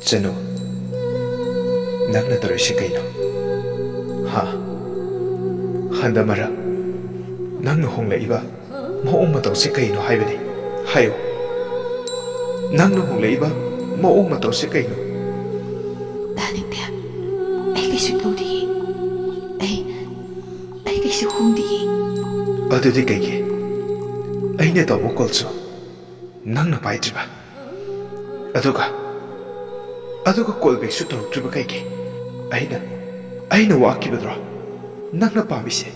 चनो नंगना तौरसे कईनो हा हंदमरा नंगना होंगलाइबा मओंग मतौसे कईनो हाइबने हायो नंगना होंगलाइबा मओंग मतौसे कईनो तानिंगते आई कैसु तौदी आई कैसु होंदी अदुदि कईगे अइने तौबो कॉल्सो नंगना पाइद्रिबा अदुगा कॉल बैक सु तौरक्ट्रिबा कईगे अइना वाकिबद्रो नंगना पामिसे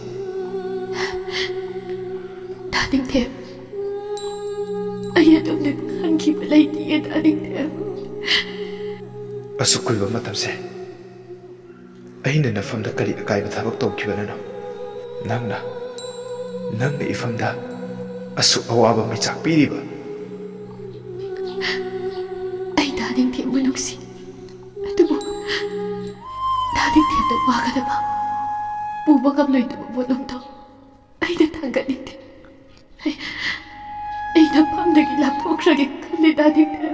तानिंगते आई अदुमने खंखिबा लैतिए तानिंगते असुकुइबा मतमसे अइना नफमदा करी अकाइबा थबक तौखिबननो नंगना इफमदा असु अवाबा मिचाक पीरिबा आई तानिंगते मुनुक्सी अदुबु तानिंगते द वागदबा पुबगम लैतबा बोलुमतो आइना थांगनिंगते आइना फमदगी लाथोख्रगे खल्ले तानिंगते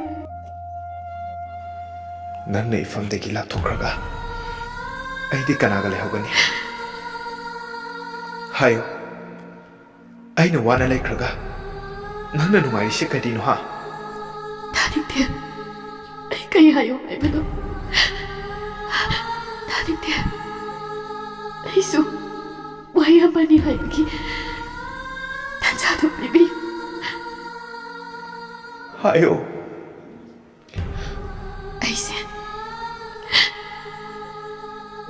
नंगना इफमदगी लाथोख्रगा अइदि कनागा लेहौगनी हायो अइना वाना लेख्रगा नंगना नुंगाइसे कदिनो हा तानिंगते आई कई हायो हाइबनो तानिंगते आइसु वाई अमानी हाइबगी तांजादो बिबी हायो ऐसे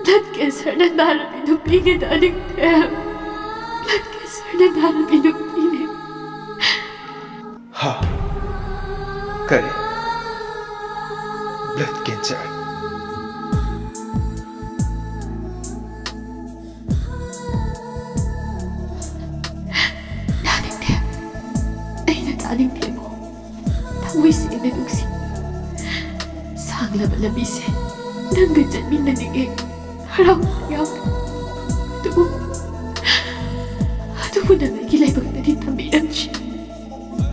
ब्लड कैंसर ने नारबी नुपीने तानिंगते ब्लड कैंसर ने नारबी नुपीने हा करे ब्लड कैंसर तानिंगते मो थांगुइसेने नुक्सी सांगलबा लबीसे नंगा चटमिन्ननिगे हराउ याव अदुबु नंगागी लाइबक्तदि थम्बिरमची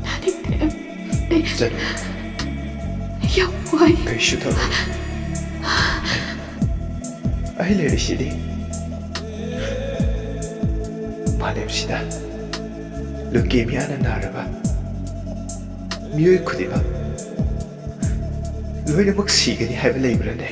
तानिंगते चलो याव वाई कैसु थरो आई लेरिसिदि मालेमसिदा लुकेमियाना नारबा मियोय खुदिबा लोइनमक सिगनी हाइबा लेब्रने